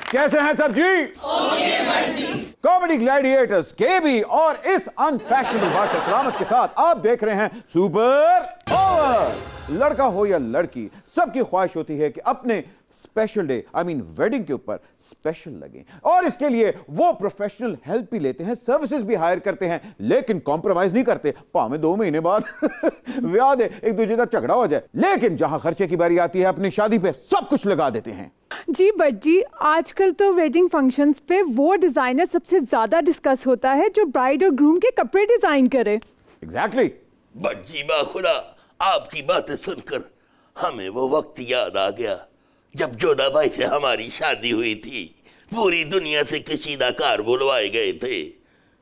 कैसे हैं सब जी? कॉमेडी ग्लैडिएटर्स केबी और इस अनफैशनेबल बादशाह सलामत के साथ आप देख रहे हैं सुपर ओवर। लड़का हो या लड़की, सबकी ख्वाहिश होती है कि अपने स्पेशल डे वेडिंग के ऊपर स्पेशल लगे, और इसके लिए वो प्रोफेशनल हेल्प भी लेते हैं, सर्विसेज भी हायर करते हैं, लेकिन कॉम्प्रोमाइज नहीं करते। भावें 2 महीने बाद ब्याह दे एक दूसरे का झगड़ा हो जाए, लेकिन जहां खर्चे की बारी आती है अपनी शादी पे सब कुछ लगा देते हैं। जी बच्ची, आजकल तो वेडिंग फंक्शंस पे वो डिजाइनर सबसे ज्यादा डिस्कस होता है जो ब्राइड और ग्रूम के कपड़े डिजाइन करे। एग्जैक्टली। बच्ची बाखुदा, आपकी बातें सुनकर हमें वो वक्त याद आ गया जब जोधा भाई से हमारी शादी हुई थी। पूरी दुनिया से कशीदाकार बुलवाए गए थे।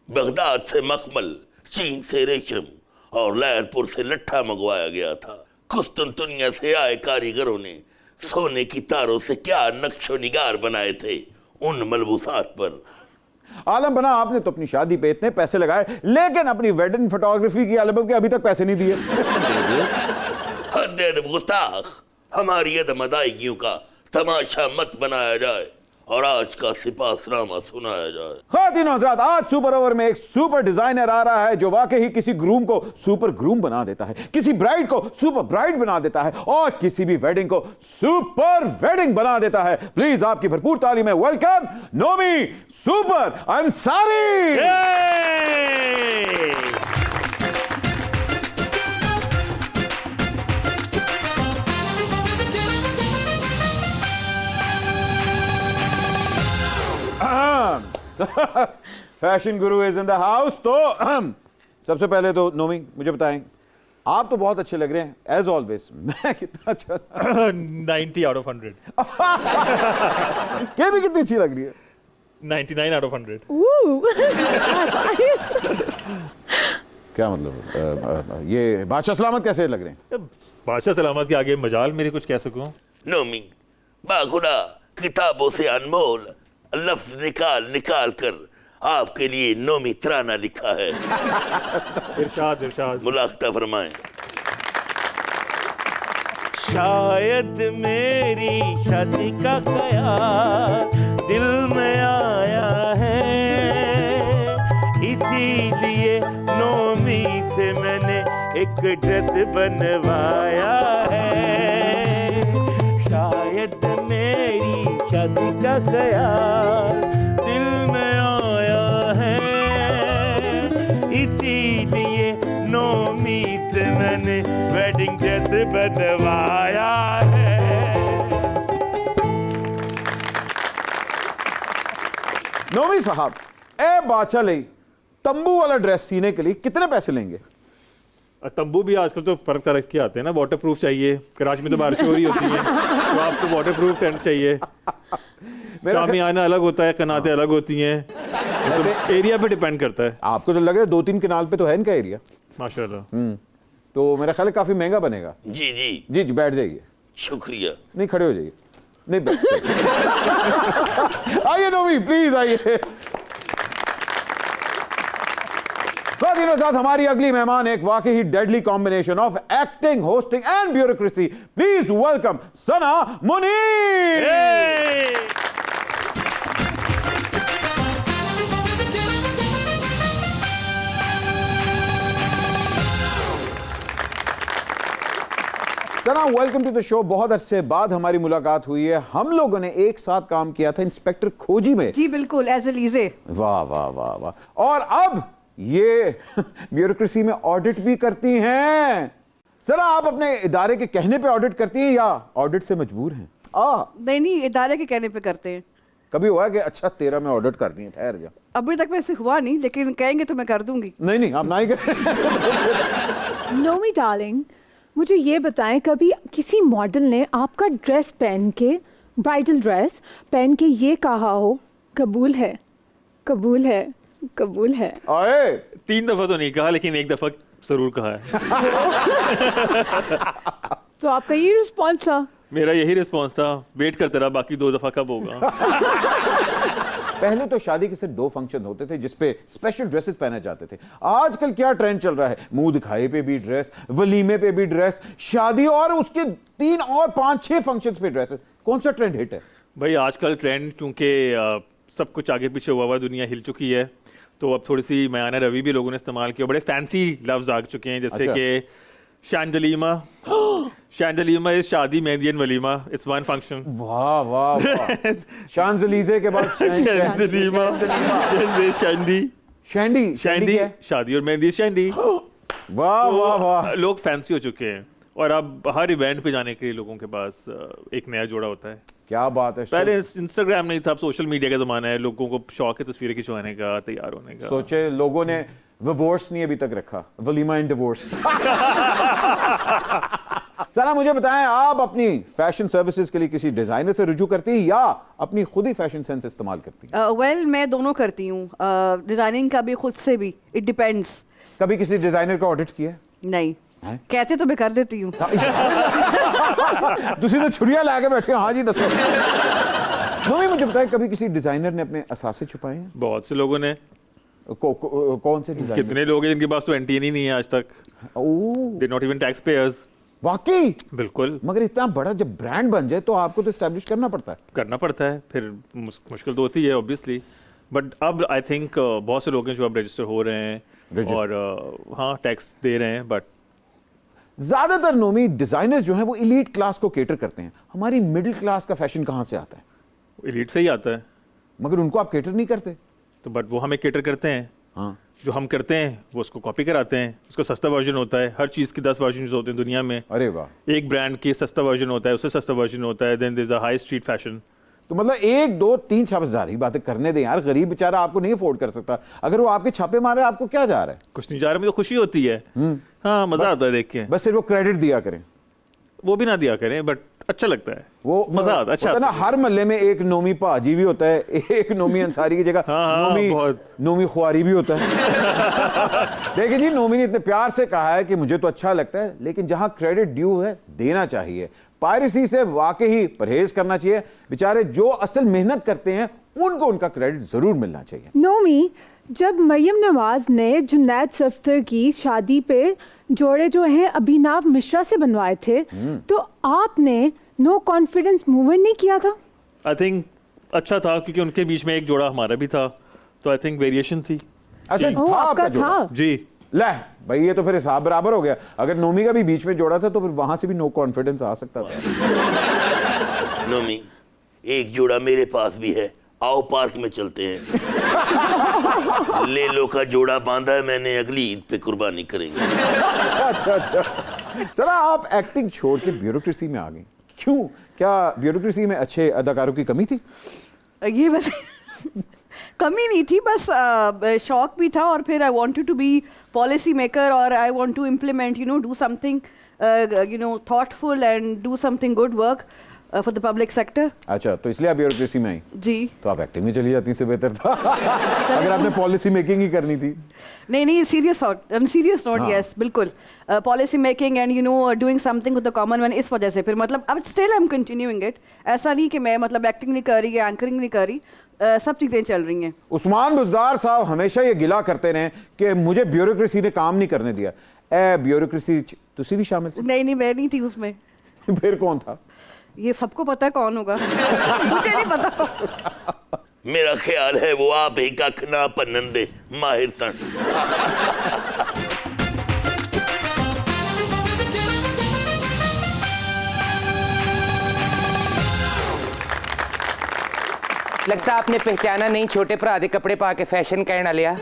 बगदाद से मखमल, चीन से रेशम और लहरपुर से लट्ठा मंगवाया गया था। कुस्तुनतुनिया से आए कारीगरों ने सोने की तारों से क्या नक्शो निगार बनाए थे उन मलबूसात पर। आलम बना, आपने तो अपनी शादी पे इतने पैसे लगाए, लेकिन अपनी वेडिंग फोटोग्राफी की एल्बम के अभी तक पैसे नहीं दिए। हद गुस्ताख, हमारी अदम अदायगियों का तमाशा मत बनाया जाए और आज का सिपासनामा सुनाया जाए। ख़वातीन और हज़रात, आज सुपर ओवर में एक सुपर डिजाइनर आ रहा है जो वाकई ही किसी ग्रूम को सुपर ग्रूम बना देता है, किसी ब्राइड को सुपर ब्राइड बना देता है और किसी भी वेडिंग को सुपर वेडिंग बना देता है। प्लीज आपकी भरपूर तालीम में welcome Nomi super Ansari. Fashion Guru is in the house. तो सबसे पहले तो नोमी मुझे बताएं, आप तो बहुत अच्छे लग रहे हैं एज ऑलवेज। मैं कितना अच्छा 90 out of 100। क्या भी कितनी अच्छी लग रही है? 99 out of 100। क्या मतलब ये बादशाह सलामत कैसे लग रहे हैं? बादशाह सलामत के आगे मजाल मेरे कुछ कह सकूं? नोमी बाखुदा, किताबों से अनमोल लफ्ज निकाल कर आपके लिए नोमी तराना लिखा है। इरशाद इरशाद। मुलाक़ता फरमाएं। शायद मेरी शादी का ख्याल दिल में आया है, इसीलिए नोमी से मैंने एक ड्रेस बनवाया है। शायद मेरी शादी का ख्याल दिल में आया है, इसीलिए नोमी से मैंने वेडिंग ड्रेस बनवाया है। नोमी साहब, ए बादशाह ले तंबू वाला ड्रेस सीने के लिए कितने पैसे लेंगे? तंबू भी आजकल तो फर्क तरह के आते हैं ना। वाटर प्रूफ चाहिए, कराची में तो बारिश हो रही होती है तो आपको वाटर प्रूफ टेंट चाहिए। शामियाना अलग होता है, कनातें अलग होती हैं, तो एरिया पे डिपेंड करता है। आपको तो लग रहा है 2-3 कनाल पे तो है इनका एरिया माशाल्लाह। तो मेरा ख्याल है काफी महंगा बनेगा। जी जी जी जी, बैठ जाइए। शुक्रिया। नहीं, खड़े हो जाइए। नहीं, बैठ आइए नोमी, प्लीज आइए। साथ हमारी अगली मेहमान एक वाकई ही deadly combination of acting, hosting and bureaucracy. Please welcome Sana Munir. Sana, welcome to the show. बहुत अरसे बाद हमारी मुलाकात हुई है। हम लोगों ने एक साथ काम किया था इंस्पेक्टर खोजी में। जी बिल्कुल, एज ए लीजे। वाह वाह वाह वाह। और अब ये ब्यूरोक्रेसी में ऑडिट भी करती हैं। सर, आप अपने इदारे के कहने पे ऑडिट करती हैं या ऑडिट से मजबूर हैं? नहीं, इदारे के कहने पे करते हैं। कभी हुआ कि अच्छा तेरा मैं ऑडिट कर दी, ठहर जा? अभी तक वैसे हुआ नहीं, लेकिन कहेंगे तो मैं कर दूंगी। नहीं, आप ना ही करें। नोमी डार्लिंग, मुझे ये बताएं, कभी किसी मॉडल ने आपका ड्रेस पहन के, ब्राइडल ड्रेस पहन के ये कहा हो कबूल है, कबूल है, कबूल है? आए 3 दफा तो नहीं कहा, लेकिन 1 दफा जरूर कहा है। तो आपका ये रिस्पॉन्स था? मेरा यही रिस्पॉन्स था। वेट करते रहा बाकी 2 दफा कब होगा। पहले तो शादी के सिर्फ 2 फंक्शन होते थे जिसपे स्पेशल ड्रेसेस पहने जाते थे। आजकल क्या ट्रेंड चल रहा है? मुंह दिखाई पे भी ड्रेस, वलीमे पे भी ड्रेस, शादी और उसके 3 और 5-6 फंक्शंस पे ड्रेसेस। कौन सा ट्रेंड हिट है? भाई आजकल ट्रेंड क्योंकि सब कुछ आगे पीछे हुआ हुआ, दुनिया हिल चुकी है, तो अब थोड़ी सी मयाना रवि भी लोगों ने इस्तेमाल किया, बड़े फैंसी लफ्ज आ चुके हैं, जैसे अच्छा। कि शैंडलीमा। शैंडलीमा इज शादी, mehndi and walima, it's one function. वाह वाह वाह। शांजलीजे के बाद शैंडलीमा, जैसे शैंडी, शैंडी शैंडी क्या है? शादी और मेहंदी शैंडी। वाह वाह वाह। लोग फैंसी हो चुके हैं और अब हर इवेंट पे जाने के लिए लोगों के पास एक नया जोड़ा होता है। क्या बात है। पहले इंस्टाग्राम नहीं था, अब सोशल मीडिया का जमाना है, लोगों को शौक है तस्वीरें खिंचवाने का, तैयार होने का। सोचे लोगों ने डिवोर्स नहीं अभी तक रखा, वलीमा एंड डिवोर्स। सना मुझे बताएं, आप अपनी फैशन सर्विसेज के लिए किसी डिजाइनर से रुजू करती हैं या अपनी खुद ही फैशन सेंस इस्तेमाल करती हैं? वेल मैं दोनों करती हूँ, डिजाइनिंग का भी खुद से भी, इट डिपेंड्स। कभी किसी डिजाइनर का ऑडिट किया है? नहीं हैं? कहते तो मैं कर देती हूँ। तुसी तो छुरियां लाके बैठे हो। हाँ जी दसो। नोमी मुझे बताएं, कभी किसी डिजाइनर ने अपने असासे छुपाए हैं? बहुत से लोगों ने। कौन से डिजाइनर? कितने लोग हैं जिनके पास तो एंटी नहीं है आज तक, oh they not even tax payers. वाकई? बिल्कुल मगर इतना बड़ा जब ब्रांड बन जाए तो आपको तो एस्टेब्लिश करना पड़ता है। करना पड़ता है, फिर मुश्किल तो होती है ऑब्वियसली, बट अब आई थिंक बहुत से लोग हैं जो अब रजिस्टर हो रहे हैं और हाँ टैक्स दे रहे हैं। बट ज्यादातर नोमी डिजाइनर्स जो हैं वो इलीट क्लास को केटर करते हैं। हमारी मिडिल क्लास का फैशन कहाँ से आता है? एलीट से ही आता है, मगर उनको आप केटर नहीं करते। तो बट वो हमें केटर करते हैं। हाँ जो हम करते हैं वो उसको कॉपी कराते हैं, उसका सस्ता वर्जन होता है। हर चीज़ के 10 वर्जन होते हैं दुनिया में। अरे वाह। एक ब्रांड की सस्ता वर्जन होता है, उससे सस्ता वर्जन होता है, then there is a high street fashion. तो मतलब 1 2 3 छापे जा रही बातें करने दें यार, गरीब बेचारा आपको नहीं अफोर्ड कर सकता। अगर वो आपके छापे मारे आपको क्या जा रहा है? कुछ नहीं जा रहा, मुझे तो खुशी होती है। हाँ मज़ा आता है देख के। बस सिर्फ वो क्रेडिट दिया करें, वो भी ना दिया करें, बट अच्छा लगता है, वो मज़ा आता है। अच्छा होता है ना, हर मोहल्ले में एक नोमी पाजी भी होता है, एक नोमी अंसारी की जगह हाँ, बहुत। नोमी खुआरी भी होता है। देखिए जी, नोमी ने इतने प्यार से कहा है कि मुझे तो अच्छा लगता है, लेकिन जहां क्रेडिट ड्यू है देना चाहिए। पायरेसी से वाकई ही परहेज करना चाहिए। बेचारे जो असल मेहनत करते हैं उनको उनका क्रेडिट जरूर मिलना चाहिए। नोमी, जब मरियम नवाज ने जुनैद सफ्दर की शादी पे जोड़े जो हैं अभिनव मिश्रा से बनवाए थे, तो आपने नो कॉन्फिडेंस मूवमेंट नहीं किया था? आई थिंक अच्छा था क्योंकि उनके बीच में एक जोड़ा हमारा भी था, तो आई थिंक वेरिएशन थी। अच्छा ओ, था आपका जोड़ा? था? जी ले भाई, ये तो फिर हिसाब बराबर हो गया। अगर नोमी का भी बीच में जोड़ा था तो फिर वहां से भी नो कॉन्फिडेंस आ सकता था। नोमी, एक जोड़ा मेरे पास भी है, आओ पार्क में चलते हैं। ले लो का जोड़ा बांधा है मैंने, अगली ईद पे कुर्बानी करेंगे। अच्छा। चला, आप एक्टिंग छोड़ के ब्यूरोक्रेसी में आ गई, क्यों? क्या ब्यूरोक्रेसी में अच्छे अदाकारों की कमी थी? ये बस कमी नहीं थी, बस शौक भी था, और फिर I wanted to be policy maker, और I want to implement, do something thoughtful and do something good work for the public sector. अच्छा, तो इसलिए आप ब्यूरोक्रेसी में आई? जी। तो आप एक्टिंग में चली जाती, इससे बेहतर था। अगर आपने पॉलिसी मेकिंग ही करनी थी। नहीं, सीरियस नोट, हाँ। यस बिल्कुल, policy making and doing something with the common man, इस वजह से फिर मतलब अब still I am continuing it. ऐसा नहीं कि मैं मतलब एक्टिंग नहीं कर रही या एंकरिंग नहीं कर रही, सब चीज़ें चल रही हैं। उस्मान बुज़दार साहब हमेशा ये गिला करते रहे कि मुझे ब्यूरोक्रेसी ने काम नहीं करने दिया। ए ब्यूरोक्रेसी तुसी भी शामिल थे? नहीं, मैं नहीं थी उसमें। फिर कौन था? ये सबको पता है कौन होगा। मुझे नहीं पता। मेरा ख्याल है वो आप ही का खना पन्नन दे माहिर सन। लगता आपने पहचाना नहीं, छोटे भरा दे कपड़े पा के फैशन कहना लिया।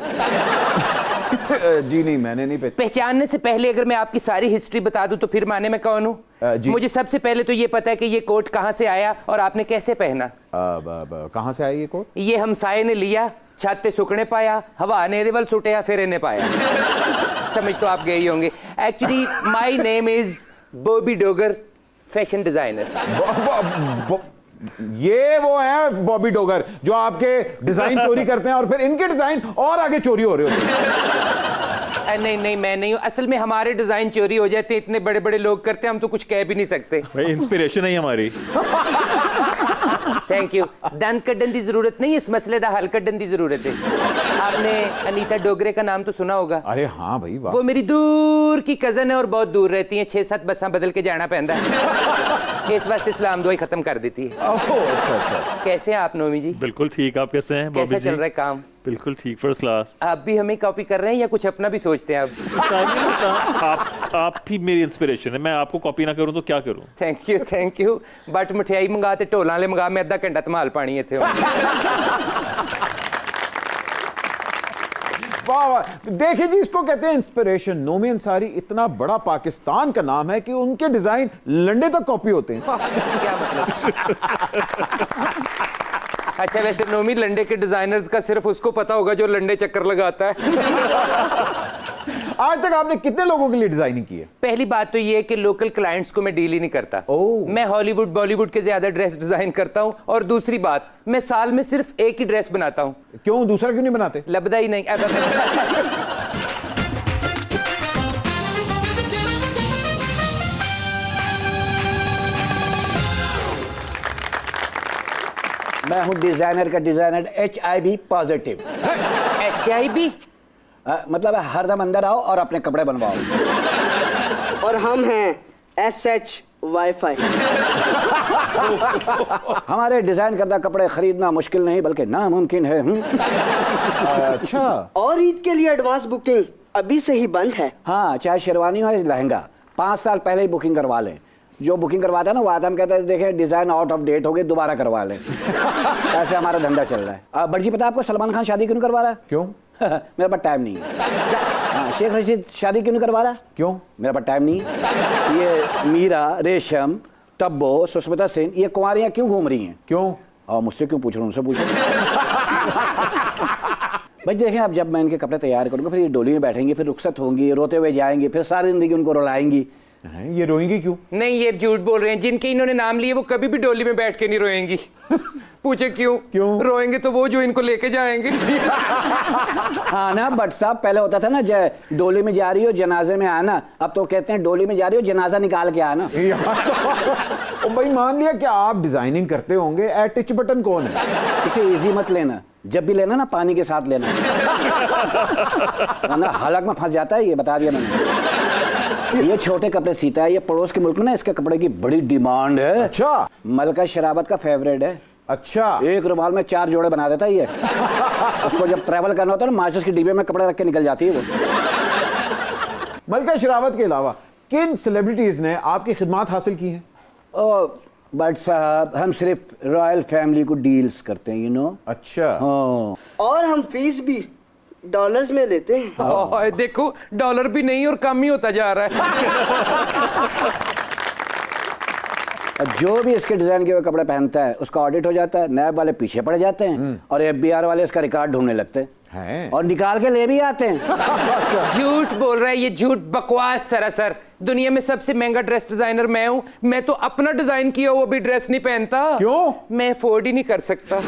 जी नहीं, मैंने नहीं पहचानने से पहले अगर मैं आपकी सारी हिस्ट्री बता दूं तो फिर माने मैं कौन हूँ? जी। मुझे सबसे पहले तो ये पता है कि ये कोट कहाँ से आया और आपने कैसे पहना। कहाँ से आई ये कोट? ये हमसाये ने लिया, छत पे सुकने पाया, हवा ने रिवल सुटिया, फिर इन्हें पाया। समझ तो आप गए ही होंगे। Actually my name is Bobby Dogar, fashion designer. ये वो है बॉबी डोगर जो आपके डिजाइन चोरी करते हैं और फिर इनके डिजाइन और आगे चोरी हो रहे होते हैं। नहीं, मैं नहीं हूँ। असल में हमारे डिजाइन चोरी हो जाते, इतने बड़े बड़े लोग करते हैं, हम तो कुछ कह भी नहीं सकते। भाई इंस्पिरेशन है हमारी। Thank you. दंत कड्डन की जरूरत नहीं, इस मसले का हल कड्डन की जरूरत है। आपने अनीता डोगरे का नाम तो सुना होगा। अरे हाँ भाई, वाह। वो मेरी दूर की कजन है और बहुत दूर रहती है, 6-7 बसा बदल के जाना पैंदा है। इस वास्ते सलाम दुआई खत्म कर देती है। अच्छा अच्छा। कैसे हैं आप नोमी जी? बिल्कुल ठीक। आप कैसे हैं बॉबी कैसा जी? चल रहा है काम? बिल्कुल ठीक, फर्स्ट क्लास। आप भी हमें कॉपी कर रहे हैं या कुछ अपना भी सोचते हैं आप? आप ही मेरी इंस्पिरेशन है, मैं आपको कॉपी ना करूं तो क्या करूं? Thank you. बट मठियाई मंगा ते ढोलां वाले मंगा, मैं अद्धा घंटा धमाल पानी इत्थे। वाह वाह, देखिए जी, इसको कहते हैं इंस्पिरेशन। नोमी अंसारी इतना बड़ा पाकिस्तान का नाम है कि उनके डिजाइन लंडे तक कॉपी होते हैं। क्या मतलब? अच्छा, वैसे नोमी लंडे के डिजाइनर्स का सिर्फ उसको पता होगा जो लंडे चक्कर लगाता है। आज तक आपने कितने लोगों के लिए डिजाइनिंग की है? पहली बात तो ये है कि लोकल क्लाइंट्स को मैं डील ही नहीं करता। ओह। मैं हॉलीवुड बॉलीवुड के ज्यादा ड्रेस डिजाइन करता हूँ। और दूसरी बात, मैं साल में सिर्फ एक ही ड्रेस बनाता हूँ। क्यों, दूसरा क्यों नहीं बनाते? लबदा ही नहीं। मैं हूँ डिजाइनर का डिजाइनर, HIV पॉजिटिव। HIV मतलब हरदम अंदर आओ और अपने कपड़े बनवाओ। और हम हैं SH वाईफाई। हमारे डिजाइन करदा कपड़े खरीदना मुश्किल नहीं बल्कि नामुमकिन है। अच्छा। और ईद के लिए एडवांस बुकिंग अभी से ही बंद है। हाँ, चाहे शेरवानी हो या लहंगा, 5 साल पहले ही बुकिंग करवा लें। जो बुकिंग करवाता है ना, वो आता हम कहते हैं देखे डिजाइन आउट ऑफ डेट हो गई, दोबारा करवा लें। ऐसे हमारा धंधा चल रहा है। बट जी, पता आपको सलमान खान शादी क्यों नहीं करवा रहा है? क्यों? मेरे पास टाइम नहीं है। हाँ, शेख रशीद शादी क्यों नहीं करवा रहा? क्यों? मेरे पास टाइम नहीं है। ये मीरा, रेशम, तब्बो, सुष्मिता सेन, ये कुंवारियां क्यों घूम रही हैं? क्यों? और मुझसे क्यों पूछ रहे हो, उनसे पूछो। भाई देखें, अब जब मैं इनके कपड़े तैयार करूंगा, फिर ये डोली में बैठेंगे, फिर रुखसत होंगी, रोते हुए जाएंगे, फिर सारी जिंदगी उनको रुलाएंगी। ये रोएंगी क्यों? नहीं, ये झूठ बोल रहे हैं। जिनके इन्होंने नाम लिए वो कभी भी डोली में बैठ के नहीं रोएंगी। पूछे क्यों? क्यों? रोएंगे तो वो जो इनको लेके जाएंगे। हाँ ना, बट साहब पहले होता था ना, डोली में जा रही हो जनाजे में आना, अब तो कहते हैं डोली में जा रही हो जनाजा निकाल के आना। तो भाई मान लिया कि आप डिजाइनिंग करते होंगे, टिच बटन कौन है? इसे इजी मत लेना, जब भी लेना ना पानी के साथ लेना, वरना हालत में फंस जाता है। ये बता दिया मैंने। ये छोटे कपड़े सीता है, ये पड़ोस के मुल्क में ना इसके कपड़े की बड़ी डिमांड है। अच्छा। मलका शराबत का फेवरेट है। अच्छा। एक रुमाल में 4 जोड़े बना देता है ये। उसको जब ट्रैवल करना होता है ना, माचिस की डिब्बे में कपड़े रख के निकल जाती है वो। मलका शरावत के अलावा किन सेलिब्रिटीज ने आपकी खिदमत हासिल की हैं? बट साहब, हम सिर्फ रॉयल फैमिली को डील्स करते हैं, यू नो। अच्छा। हाँ। और हम फीस भी डॉलर्स में लेते हैं। देखो, डॉलर भी नहीं और कम ही होता जा रहा है। जो भी इसके डिजाइन के हुए कपड़े पहनता है उसका ऑडिट हो जाता है, नैब वाले पीछे पड़ जाते हैं और FBI वाले इसका रिकॉर्ड ढूंढने लगते हैं और निकाल के ले भी आते हैं। झूठ बोल रहा है ये, झूठ बकवास सरासर। दुनिया में सबसे महंगा ड्रेस डिजाइनर मैं हूं। मैं तो अपना डिजाइन किया वो भी ड्रेस नहीं पहनता। क्यों? मैं अफोर्ड ही नहीं कर सकता।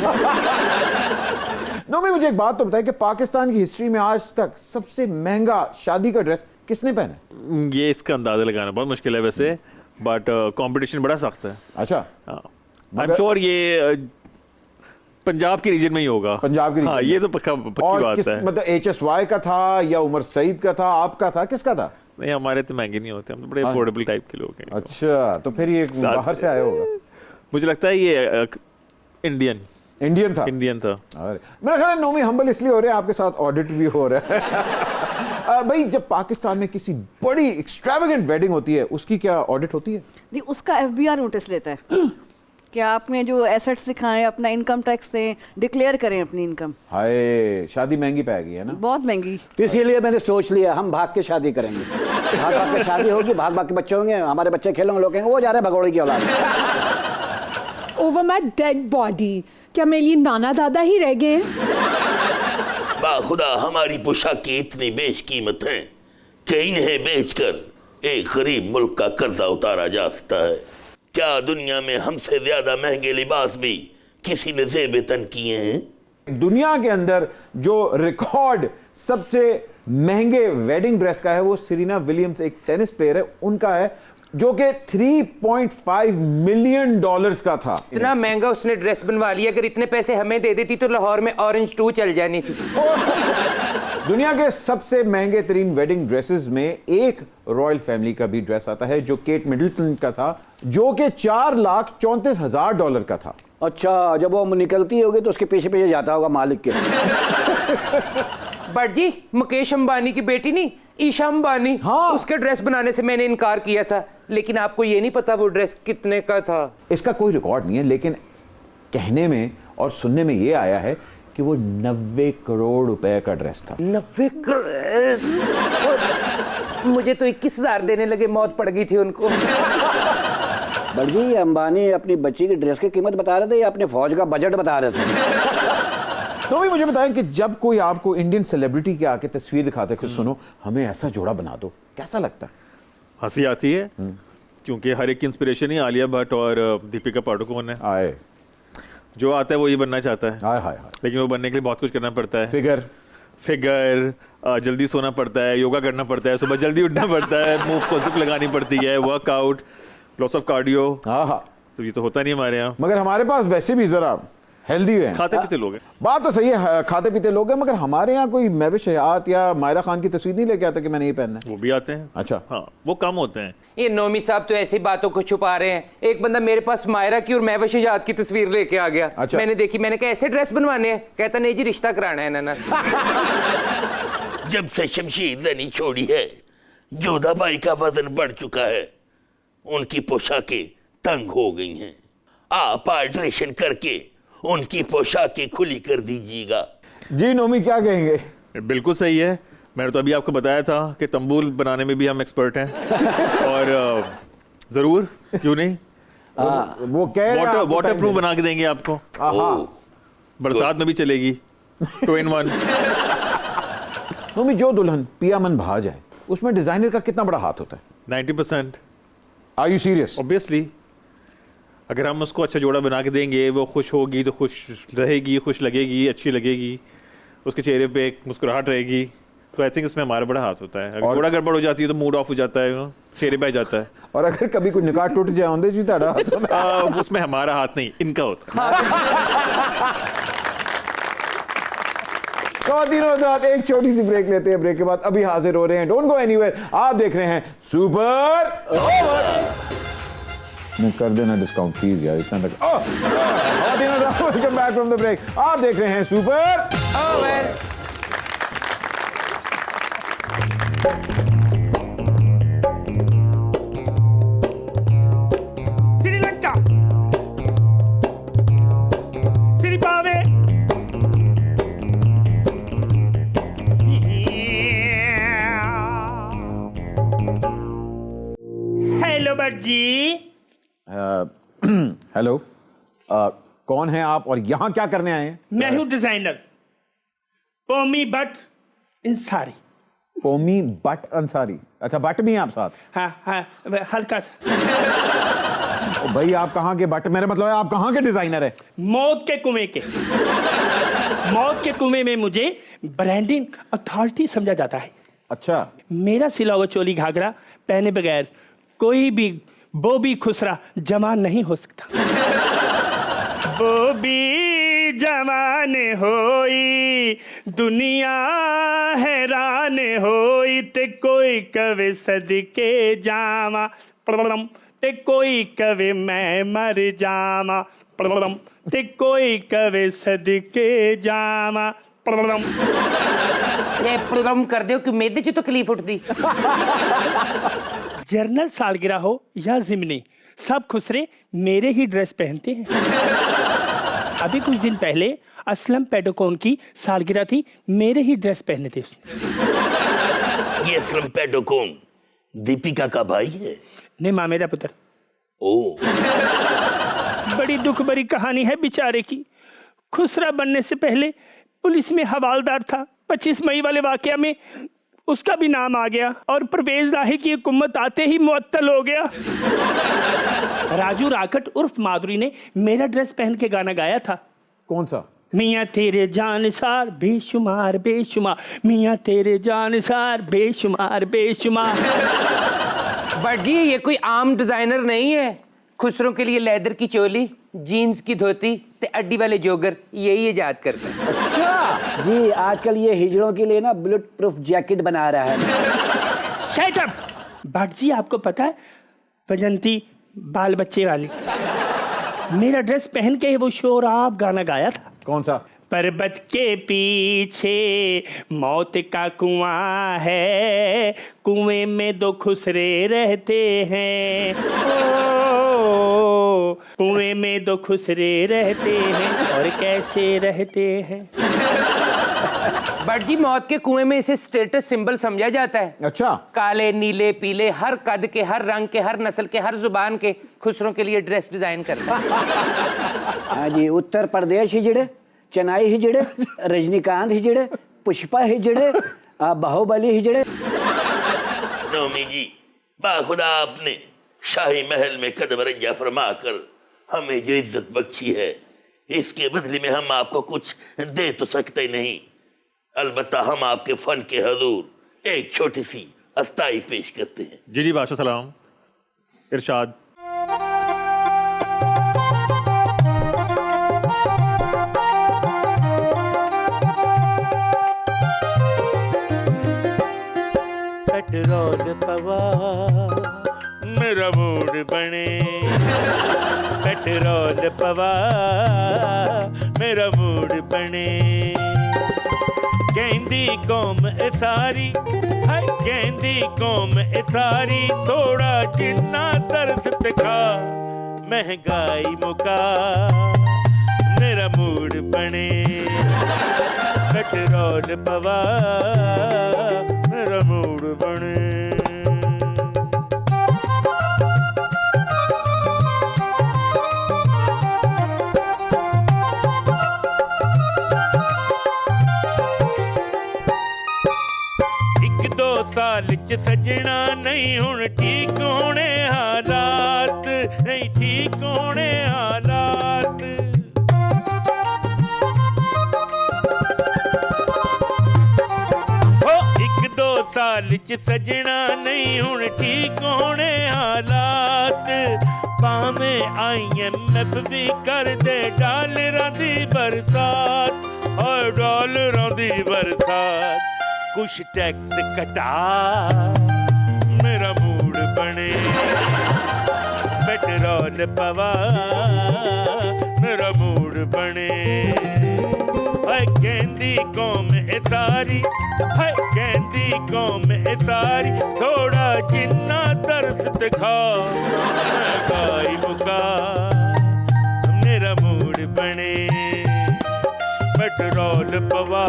नोमी, मुझे एक बात तो बताइए कि पाकिस्तान की हिस्ट्री में आज तक सबसे महंगा शादी का ड्रेस किसने पहना? ये इसका अंदाजा लगाना बहुत मुश्किल है वैसे, बट कंपटीशन बड़ा सख्त है। अच्छा। आई एम श्योर ये पंजाब के रीजन में ही होगा। पंजाब के हाँ, ये तो पक्की बात है। मतलब HSY का था या उमर सईद का था, आपका था, किसका था? नहीं, हमारे तो महंगे नहीं होते, हम तो बड़े अफोर्डेबल टाइप के लोग हैं। अच्छा, तो फिर ये बाहर से आया होगा। मुझे लगता है ये इंडियन था। अरे मेरा ख्याल है नोमी हम्बल इसलिए हो रहे हैं, आपके साथ ऑडिट भी हो रहा है। भाई, जब पाकिस्तान में किसी बड़ी एक्स्ट्रावेगेंट वेडिंग होती है, उसकी क्या ऑडिट होती है? नहीं, उसका FBR नोटिस लेता है कि आपने जो एसेट्स दिखाएं, अपना इनकम टैक्स से डिक्लेयर करें अपनी इनकम। हाय, शादी महंगी पै गई है ना? बहुत महंगी। इसीलिए मैंने सोच लिया हम भाग के शादी करेंगे। भाग भाग के शादी होगी, भाग भाग के बच्चे होंगे, हमारे बच्चे खेलेंगे, लोग कहेंगे वो जा रहे हैं भगोड़े की औलाद। ओवर माई डेड बॉडी, क्या मेरे लिए नाना दादा ही रह गए? बाखुदा, हमारी पोशाक की इतनी बेशकीमत है कि इन्हें बेचकर एक गरीब मुल्क का कर्जा उतारा जा सकता है। क्या दुनिया में हमसे ज्यादा महंगे लिबास भी किसी ने ज़ेब तन किए हैं? दुनिया के अंदर जो रिकॉर्ड सबसे महंगे वेडिंग ड्रेस का है वो सेरेना विलियम्स, एक टेनिस प्लेयर है, उनका है। जो कि 3.5 मिलियन डॉलर्स का था। इतना महंगा उसने ड्रेस बनवा लिया, अगर इतने पैसे हमें दे देती तो लाहौर में ऑरेंज 2 चल जानी थी। दुनिया के सबसे महंगे तरीन वेडिंग ड्रेसेस में एक रॉयल फैमिली का भी ड्रेस आता है जो केट मिडलटन का था, जो कि $4,34,000 का था। अच्छा, जब वो निकलती होगी तो उसके पीछे पीछे जाता होगा मालिक के। बट जी, मुकेश अंबानी की बेटी नहीं, ईशा अंबानी, हाँ। उसके ड्रेस बनाने से मैंने इनकार किया था, लेकिन आपको ये नहीं पता वो ड्रेस कितने का था। इसका कोई रिकॉर्ड नहीं है, लेकिन कहने में और सुनने में ये आया है कि वो 90 करोड़ रुपए का ड्रेस था। 90 करोड़? मुझे तो 21,000 देने लगे, मौत पड़ गई थी उनको। बट जी, ये अंबानी अपनी बच्ची की ड्रेस की कीमत बता रहे थे या अपने फौज का बजट बता रहे थे? तो भी मुझे बताएं कि जब कोई आपको इंडियन सेलिब्रिटी के आके तस्वीर दिखाते कि सुनो हमें ऐसा जोड़ा बना दो, कैसा लगता है? हंसी आती है, क्योंकि हर एक की इंस्पिरेशन ही आलिया भट्ट और दीपिका पादुकोण है। आए जो आता है वो ये बनना चाहता है, हाय हाय हाय। लेकिन वो बनने के लिए बहुत कुछ करना पड़ता है। फिगर जल्दी सोना पड़ता है, योगा करना पड़ता है, सुबह जल्दी उठना पड़ता है, मुंह को जिप लगानी पड़ती है, वर्कआउट, लॉस ऑफ कार्डियो। हाँ, तो ये तो होता नहीं हमारे यहाँ। मगर हमारे पास वैसे भी जरा हेल्दी है, खाते पीते लोग हैं। बात तो सही है, खाते पीते लोग हैं, मगर हमारे यहाँ कोई महविश हयात या मायरा खान की तस्वीर नहीं लेके आता कि मैंने ये पहनना है। वो भी आते हैं। अच्छा, हाँ, वो कम होते हैं। ये नोमी साहब तो ऐसी बातों को छुपा रहे हैं। एक बंदा मेरे पास मायरा की और महविश हयात की तस्वीर लेके आ गया। अच्छा। मैंने देखी, मैंने कहा ऐसे ड्रेस बनवाने हैं? कहता नहीं जी, रिश्ता कराना है ना। जब से शमशीर जनी छोड़ी है, जोधा बाई का वजन बढ़ चुका है, उनकी पोशाकें तंग हो गई हैं। आप आल्ट्रेशन करके उनकी पोशाकें खुली कर दीजिएगा। जी नोमी क्या कहेंगे? बिल्कुल सही है। मैंने तो अभी आपको बताया था कि तंबूल बनाने में भी हम एक्सपर्ट हैं। और जरूर, क्यों नहीं, वो कह रहे हैं वाटर प्रूफ बना के देंगे आपको। बरसात में भी चलेगी, 2 in 1। नोमी, जो दुल्हन पिया मन भा जाए उसमें डिजाइनर का कितना बड़ा हाथ होता है? 90%। Are you serious? ऑब्वियसली, अगर हम उसको अच्छा जोड़ा बना के देंगे, वो खुश होगी तो खुश रहेगी, खुश लगेगी, अच्छी लगेगी, उसके चेहरे पे एक मुस्कुराहट रहेगी, तो आई थिंक इसमें हमारा बड़ा हाथ होता है। अगर जोड़ा गड़बड़ हो जाती है तो मूड ऑफ हो जाता है, चेहरे पे आ जाता है। और अगर कभी कोई निकाह टूट जाए होंगे जी ताड़ा हाथ होता है। उसमें हमारा हाथ नहीं, इनका होता है। एक छोटी सी ब्रेक लेते हैं, ब्रेक के बाद अभी हाजिर हो रहे हैं। डोंट गो एनीवेयर, आप देख रहे हैं सुपर ओवर। कर देना डिस्काउंट प्लीज यार, इतना तक। Welcome back from the break. आप देख रहे हैं सुपर ओवर। श्रीलंका, श्रीपावे, हेलो बट जी। हेलो, कौन है आप और यहां क्या करने आए हैं? मैं हूं डिजाइनर पोमी बट अंसारी। पोमी बट अंसारी? अच्छा, बट भी हैं आप साथ? हाँ हाँ, हल्का सा। ओ भाई, आप कहाँ के बट? मेरा मतलब है आप कहाँ के डिजाइनर है? मौत के कुएं के। मौत के कुएं में मुझे ब्रांडिंग अथॉरिटी समझा जाता है। अच्छा, मेरा सिला हुआ चोली घाघरा पहने बगैर कोई भी बोबी खुसरा जवान नहीं हो सकता। बोबी जवान होई, दुनिया हैरान होई, ते कोई कवे सदके जावा, ते कोई कवे मैं मर जावा, ते कोई कवे सदके जावा। ये प्रोग्राम कर दो कि मेदे च तकलीफ उठती। जर्नल सालगिरह हो या जिमनी, सब खुसरे मेरे ही ड्रेस पहनते हैं। अभी कुछ दिन पहले असलम पेडोकोन की सालगिरह थी, मेरे ही ड्रेस पहने थे उसने। ये असलम पेडोकोन दीपिका का भाई है? नहीं, मामेरा पुत्र। ओ, बड़ी दुख भरी कहानी है बेचारे की। खुसरा बनने से पहले पुलिस में हवालदार था। 25 मई वाले वाकया में उसका भी नाम आ गया और परवेज लाही की हुकूमत आते ही मुअत्तल हो गया। राजू राकट उर्फ माधुरी ने मेरा ड्रेस पहन के गाना गाया था। कौन सा? मियाँ तेरे जानसार बेशुमार बेशुमार, मियाँ तेरे जानसार बेशुमार बेशुमार। बट जी ये कोई आम डिजाइनर नहीं है। खुसरों के लिए लेदर की चोली, जीन्स की धोती ते अड्डी वाले जोगर यही इजाद करते हैं। अच्छा जी, आजकल ये हिजड़ों के लिए ना बुलेट प्रूफ जैकेट बना रहा है। Shut up. भट जी आपको पता है वजंती बाल बच्चे वाली मेरा ड्रेस पहन के वो शोर आप गाना गाया था। कौन सा? पर्वत के पीछे मौत का कुआं है, कुएं में दो खुसरे रहते हैं, ओ कुएं में दो खुसरे रहते हैं और कैसे रहते हैं। बट जी मौत के कुएं में इसे स्टेटस सिंबल समझा जाता है। अच्छा। काले नीले पीले हर कद के, हर रंग के, हर नस्ल के, हर जुबान के खुसरों के लिए ड्रेस डिजाइन करता है। हाँ जी, उत्तर प्रदेश हिजड़े, चेन्नई हिजड़े, रजनीकांत हिजड़े, पुष्पा हिजड़े, बाहुबली हिजड़े। नौमी जी, बाखुदा आपने शाही महल में कदम रंजा फरमा कर हमें जो इज्जत बख्शी है, इसके बदले में हम आपको कुछ दे तो सकते नहीं, अलबत्ता हम आपके फन के हजूर एक छोटी सी अस्थाई पेश करते हैं। जी जी बादशाह सलाम। इरशाद। पेट्रोल पवा मेरा मूड बने, पेट्रोल पवा मेरा मूड बने। कहंदी कौम ए सारी, हाय कहंदी कौम ए सारी, थोड़ा जिन्ना तरस दिखा, महंगाई मुका मेरा मूड बने। पेट्रोल पवा मेरा मूड बने। साल च सजना नहीं हुण ठीक होने हालात, नहीं ठीक होने हालात। हो एक दो साल च सजना नहीं हुण ठीक होने हालात। भावें IMF भी कर दे डॉलरां दी बरसात, और डॉलरां दी बरसात। कुछ टैक्स कटा मेरा मूड बने, पेट्रोल पवा मेरा मूड बने। हाय कहंदी कौम ए सारी, हाय कहंदी कौम ए सारी, थोड़ा जिन्ना तरस दिखा, महंगाई मुका मेरा मूड बने। पेट्रोल पवा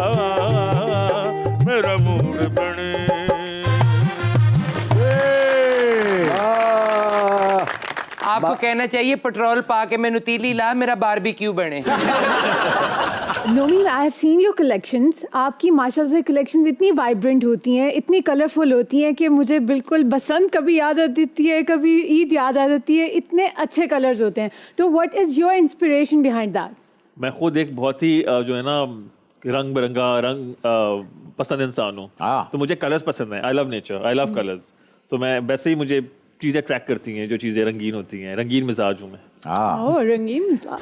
मेरा मूड बने। आपको कहना चाहिए पेट्रोल पा के मैं नुतीली ला, मेरा बारबेक्यू बने। Nomi, I have seen your collections. आपकी माशाल्लाह से कलेक्शंस इतनी वाइब्रेंट होती हैं, इतनी कलरफुल होती हैं कि मुझे बिल्कुल बसंत कभी याद आ जाती है, कभी ईद याद आ जाती है। इतने अच्छे कलर्स होते हैं। तो what is your inspiration behind that? मैं खुद एक बहुत ही जो है ना रंग बिरंगा रंग पसंद इंसान हूँ। तो मुझे कलर्स पसंद है। I love nature, I love colours. तो मैं वैसे ही मुझे चीज़ें अट्रैक्ट करती हैं जो चीज़ें रंगीन होती हैं। रंगीन मिजाज हूँ मैं। ओह, रंगीन मिजाज।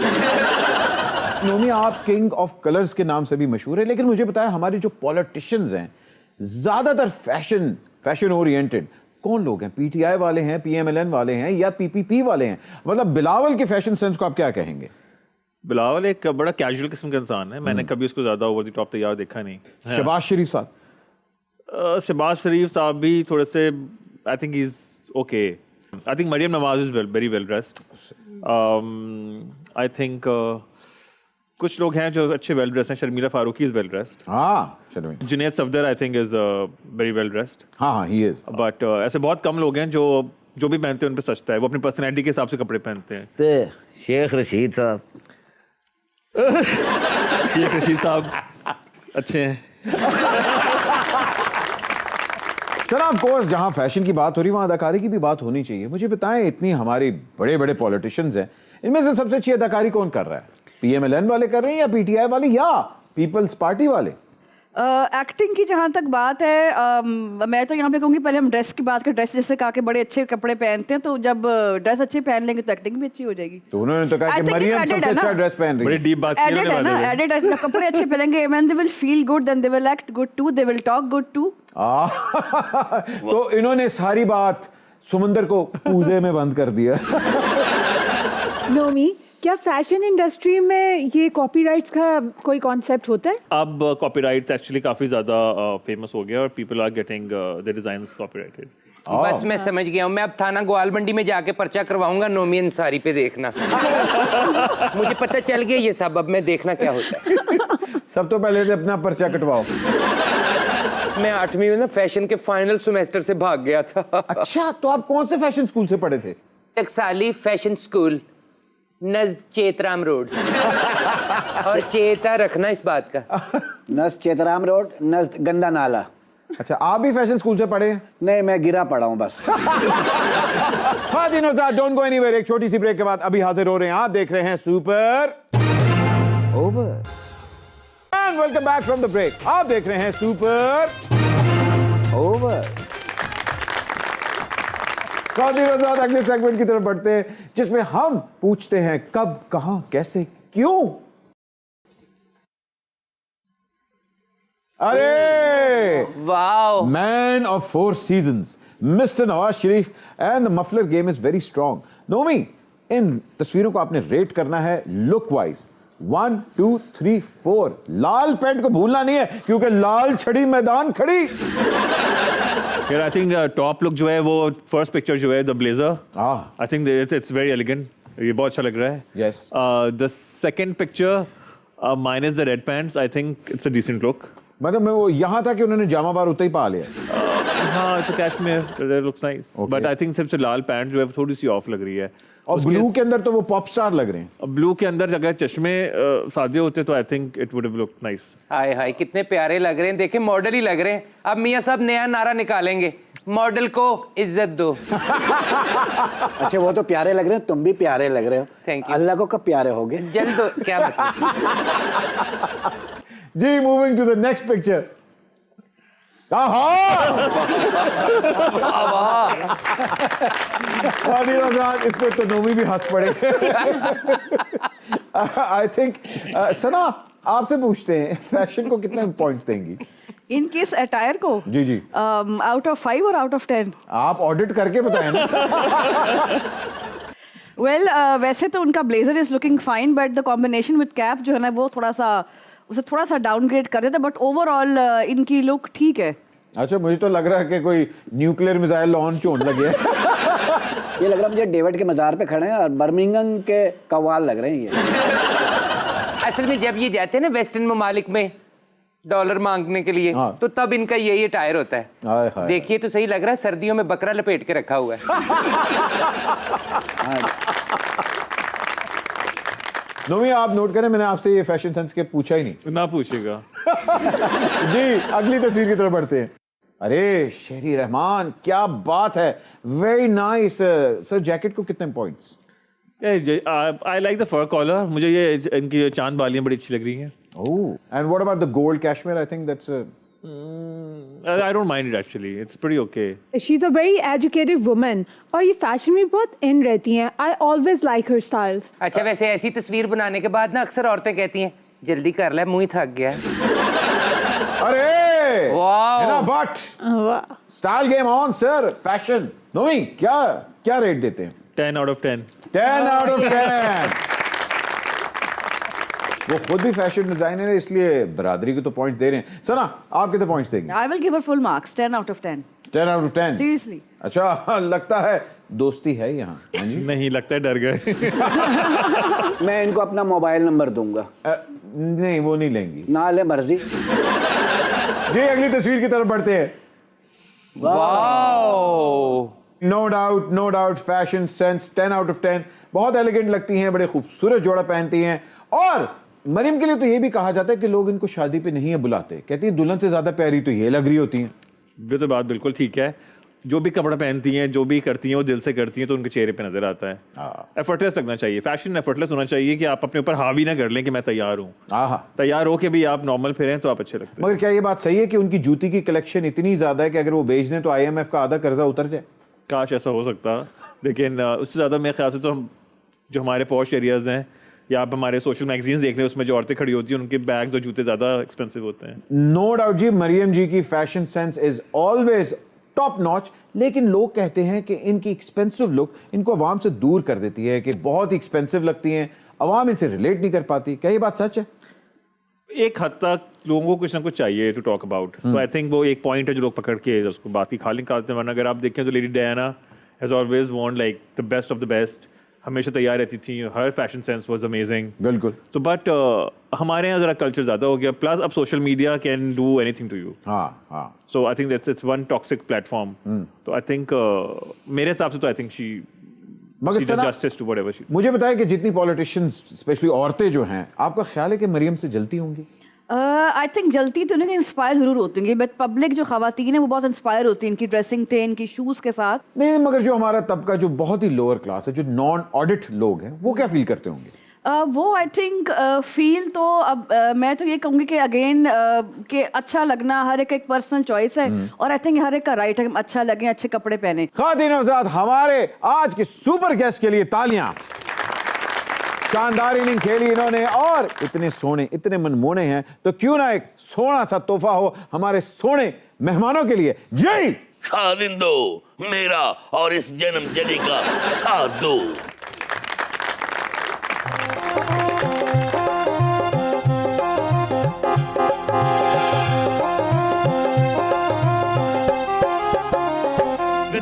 नोमी, आप किंग ऑफ कलर्स के नाम से भी मशहूर है, लेकिन मुझे बताया हमारे जो पॉलिटिशियंस हैं ज्यादातर फैशन ओरिएंटेड कौन लोग हैं? PTI वाले हैं, PMLN वाले हैं, या PPP वाले हैं? मतलब बिलावल के फैशन सेंस को आप क्या कहेंगे? बिलावल एक बड़ा कैजुअल किस्म का इंसान है। मैंने कभी उसको ज्यादा ओवर द टॉप तैयार देखा नहीं। शहबाज शरीफ साहब? शहबाज शरीफ साहब भी थोड़े से, I think he is okay. I think Maryam Nawaz is very well dressed. I think कुछ लोग हैं जो अच्छे वेल ड्रेस्ड हैं। Sharmila Farooqui is well dressed. Sharmila. Junaid Safdar I think is very well dressed. हाँ, ही इज। बट ऐसे बहुत कम लोग हैं जो भी पहनते हैं उन पे सचता है। वो अपनी पर्सनैलिटी के हिसाब से कपड़े पहनते हैं। तो शेख रशीद साहब शेख रशीद साहब अच्छे हैं। सर, ऑफ कोर्स जहां फैशन की बात हो रही वहां अदाकारी की भी बात होनी चाहिए। मुझे बताएं, इतनी हमारी बड़े बड़े पॉलिटिशियंस हैं, इनमें से सबसे अच्छी अदाकारी कौन कर रहा है? PMLN वाले कर रहे हैं, या PTI वाले, या पीपल्स पार्टी वाले? एक्टिंग की जहाँ तक बात है, मैं तो यहाँ पे कहूँगी पहले हम ड्रेस की बात करें। ड्रेस जैसे कहा कि बड़े अच्छे कपड़े पहनते हैं, तो जब ड्रेस अच्छे पहन लेंगे तो एक्टिंग भी अच्छी हो जाएगी। तो उन्होंने तो कहा कि मरियम सबसे अच्छा ड्रेस पहन रही बड़ी है। डीप बात की एडेड है ना, एडेड है। जब कपड़े अच्छे पहनेंगे, when they will feel good, then they will act good too, they will talk good too. तो इन्होंने सारी बात समुंदर को पूजे में बंद कर दिया। नोमी, क्या फैशन इंडस्ट्री में ये कॉपीराइट्स का कोई कॉन्सेप्ट होता है? अब कॉपीराइट्स एक्चुअली काफी ज्यादा फेमस हो गया और people are getting the designs copyrighted. बस मैं समझ गया हूँ। मैं अब थाना ग्वालमंडी में जाके पर्चा करवाऊंगा नोमी अंसारी पे, देखना। मुझे पता चल गया ये सब, अब मैं देखना क्या होता है। सब तो पहले से अपना पर्चा कटवाओ। मैं 8वीं में ना फैशन के फाइनल सेमेस्टर से भाग गया था। अच्छा, तो आप कौन से फैशन स्कूल से पढ़े थे? टकसाली फैशन स्कूल, नज़द चेतराम रोड। और चेता रखना इस बात का। नज़द चेतराम रोड, नज़द गंदा नाला। अच्छा, आप भी फैशन स्कूल से पढ़े हैं? नहीं, मैं गिरा पड़ा हूँ बस। Don't go anywhere. एक छोटी सी ब्रेक के बाद अभी हाजिर हो रहे हैं। आप देख रहे हैं super over. And welcome back from the break. आप देख रहे हैं सुपर ओवर। अगले सेगमेंट की तरफ बढ़ते हैं, जिसमें हम पूछते हैं कब, कहां, कैसे, क्यों। अरे wow, man of 4 seasons, mister Nawaz Sharif and the muffler game is very strong. Nomi, इन तस्वीरों को आपने रेट करना है लुक वाइज। 1 2 3 4। लाल पैंट को भूलना नहीं है, क्योंकि लाल छड़ी मैदान खड़ी। यार आई थिंक टॉप लुक जो है वो फर्स्ट पिक्चर जो है the blazer, I think it's very elegant, ये बहुत अच्छा लग रहा है। Yes. The second picture minus the red pants, I think it's a decent look. मतलब मैं वो यहाँ था कि उन्होंने जामा बार उतना ही पा लिया। हाँ, it's a cashmere, looks nice, but I think सिर्फ लाल पैंट जो है थोड़ी सी ऑफ लग रही है। और ब्लू के अंदर तो वो पॉप स्टार लग रहे हैं। ब्लू के अंदर अगर चश्मे सादे होते तो I think it would have looked nice. हाय हाय, कितने प्यारे लग रहे हैं, देखे मॉडल ही लग रहे हैं। अब मियां साहब नया नारा निकालेंगे, मॉडल को इज्जत दो। अच्छा, वो तो प्यारे लग रहे हैं, तुम भी प्यारे लग रहे हो। Thank you. अल्लाह को कब प्यारे होगे? जल्द दो, क्या मतलब। जी, moving to the next picture. इस पे तो नोमी भी हंस पड़े। आई थिंक सना, आपसे पूछते हैं, फैशन को कितने पॉइंट्स देंगी? इन केस अटायर को? जी जी। आउट ऑफ 5 और आउट ऑफ 10? आप ऑडिट करके बताएं ना। वेल, वैसे तो उनका blazer is looking fine, but the combination with cap जो है ना, वो उसे थोड़ा सा डाउनग्रेड कर देता, बट ओवरऑल इनकी लुक ठीक है। अच्छा, मुझे तो लग रहा है कि कोई न्यूक्लियर मिसाइल लॉन्च होने लगे। ये लग रहा है मुझे डेविड के मजार पे खड़े हैं और बर्मिंघम के कव्वाल लग रहे हैं ये। असल में जब ये जाते हैं ना वेस्टर्न ममालिक में डॉलर मांगने के लिए, हाँ। तो तब इनका यही अटायर होता है। हाय हाय। देखिए तो सही लग रहा है, सर्दियों में बकरा लपेट के रखा हुआ है। नोमी, आप नोट करें, मैंने आपसे ये फैशन सेंस के पूछा ही नहीं। ना पूछेगा। जी, अगली तस्वीर की तरफ बढ़ते हैं। अरे शेरी रहमान, क्या बात है, वेरी नाइस। सर, जैकेट को कितने points? I like the fur collar, मुझे ये इनकी चांद बालियां बड़ी अच्छी लग रही हैं। Oh, and what about the gold cashmere? I think that's I don't mind it actually. It's pretty okay. She's a very educated woman और ये फैशन में बहुत इन रहती हैं। I always like her styles. अच्छा, वैसे ऐसी तस्वीर बनाने के बाद ना अक्सर औरतें कहती हैं जल्दी कर ले, मुंह ही थक गया है। अरे वाह, है ना, but style game on sir. Fashion Nomi, क्या रेट देते हैं? 10 out of 10. 10 out of 10। वो खुद भी फैशन डिजाइनर है, इसलिए बरादरी को तो पॉइंट दे रहे हैं। सना, आप कितने पॉइंट्स देंगे? I will give her full marks, 10 out of 10। 10 out of 10? Seriously? अच्छा, लगता है दोस्ती है यहाँ। हाँ जी। नहीं, लगता है डर गए। मैं इनको अपना मोबाइल नंबर दूंगा। नहीं, वो नहीं लेंगी। ना ले, मर्जी। जी, अगली तस्वीर की तरफ बढ़ते हैं। Wow, no doubt fashion sense 10 out of 10। बहुत एलिगेंट लगती हैं, बड़े खूबसूरत जोड़ा पहनती हैं। और मरियम के लिए तो ये भी कहा जाता है कि लोग इनको शादी पे नहीं बुलाते, कहती है दुल्हन से ज्यादा प्यारी तो ये लग रही होती हैं। ये तो बात बिल्कुल ठीक है। जो भी कपड़ा पहनती हैं, जो भी करती हैं, वो दिल से करती हैं, तो उनके चेहरे पे नजर आता है। एफर्टलेस लगना चाहिए, फैशन एफर्टलेस होना चाहिए कि आप अपने ऊपर हावी ना कर लें कि मैं तैयार हूँ। तैयार हो के भी आप नॉर्मल फिरें तो आप अच्छे लगते हैं। मगर क्या ये बात सही है कि उनकी जूती की कलेक्शन इतनी ज्यादा है कि अगर वो बेच दें तो IMF का आधा कर्जा उतर जाए? काश ऐसा हो सकता, लेकिन उससे ज़्यादा मेरे ख्याल से तो हम जो हमारे पॉश एरियाज हैं या आप हमारे सोशल मैगजीन्स देख लें, उसमें जो औरतें खड़ी होती हैं उनके बैग्स और जूते ज़्यादा एक्सपेंसिव होते हैं। नो डाउट जी, मरियम जी की fashion sense is always top notch, लेकिन लोग कहते हैं कि इनकी एक्सपेंसिव लुक इनको अवाम से दूर कर देती है, कि बहुत ही एक्सपेंसिव लगती हैं, अवाम इनसे रिलेट नहीं कर पाती। क्या ये बात सच है? एक हद तक लोगों को कुछ ना कुछ चाहिए टू टॉक अबाउट, तो आई थिंक वो एक पॉइंट है जो लोग पकड़ के उसको बात ही खा निकालते हैं। वरना अगर आप देखें तो lady Diana has always want like the best of the best, हमेशा तैयार रहती थी, हर फैशन सेंस वाज अमेजिंग। बिल्कुल। तो बट हमारे यहाँ जरा कल्चर ज़्यादा हो गया, प्लस अब social media can do anything to you. So I think it's one toxic platform. तो आई थिंक मेरे हिसाब से तो I think she justice to whatever she. मुझे बताएं कि जितनी पॉलिटिशियंस स्पेशली औरतें जो हैं, आपका ख्याल है कि मरियम से जलती होंगी? आई थिंक जलती तो नहीं, इंस्पायर जरूर होती होंगी, बट पब्लिक जो खवातीन है वो बहुत इंस्पायर होती है इनकी ड्रेसिंग थे, इनकी शूज के साथ। नहीं, मगर जो हमारा तबका जो बहुत ही लोअर क्लास है, जो नॉन ऑडिट लोग हैं, वो क्या फील करते होंगे? वो आई थिंक फील तो अब मैं तो ये कहूँगी कि अगेन कि अच्छा लगना हर एक पर्सनल चॉइस है, और आई थिंक हर एक का राइट है अच्छा लगे, अच्छे कपड़े पहने। खातिन हज़रात, हमारे आज के सुपर गेस्ट के लिए तालियां। शानदार इनिंग खेली इन्होंने, और इतने सोने, इतने मनमोने हैं, तो क्यों ना एक सोना सा तोहफा हो हमारे सोने मेहमानों के लिए। जय खाविंदो, मेरा और इस जन्म जली का साथ दो।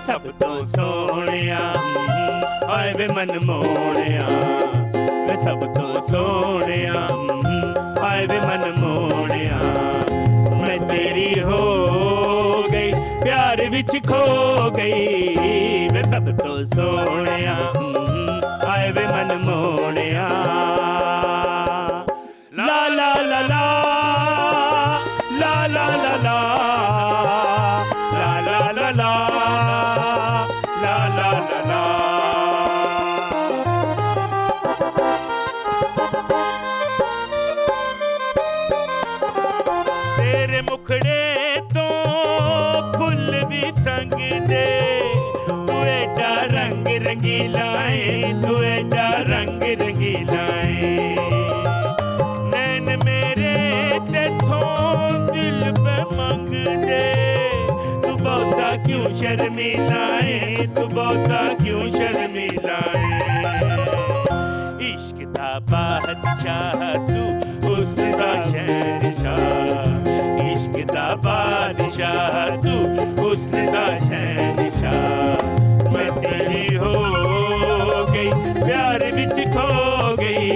सब तो सोनिया आए वे मन मोनिया, वे सब तो सोनिया आए वे मन मोनिया, मैं तेरी हो गई प्यार विच खो गई, वे सब तो सोनिया आए वे मन मोनिया। ला ला ला ला ला ला ला ला ला ला ला ला ला ला ला ला। तेरे मुखड़े तो फुल भी संग दे, तू एडा रंग रंगीला है, तू एडा रंग रंगीला है, नैन मेरे तेथों दिल पे मंग दे, तू बहुता क्यों शर्मीला है, तू बहुता क्यों शर्मीला है, इश्क दा बादशाह तू हुस्न दा शहंशाह, इश्क दा बादशाह तू हुस्न दा शहंशाह, मैं तेरी हो गई प्यार विच खो गई,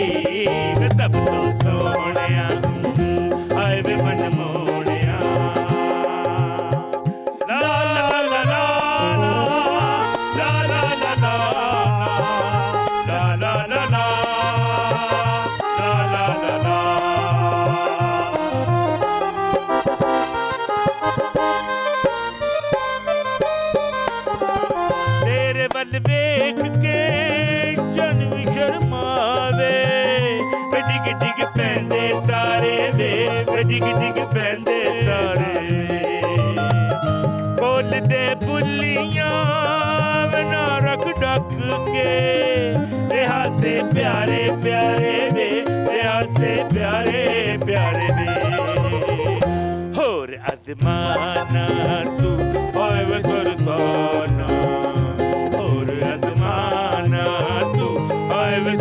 मैं सब तो सोनिया आए वे मन मोनिया। ला ला ला ला ला ला ला ला ला ला ला ला ला ला ला। तेरे बल वेख के जन भी शर्मावे, डिग डिग पैंदे तारे वे, डिग डिग पैंदे तारे वे, कोल दे बुल्लियां ना रख डक के, रेहा से प्यारे प्यारे वे, रेहा से प्यारे प्यारे वे, होर अजमाना तू ओए वे कुर्बाना, होर अजमाना तू ओए वे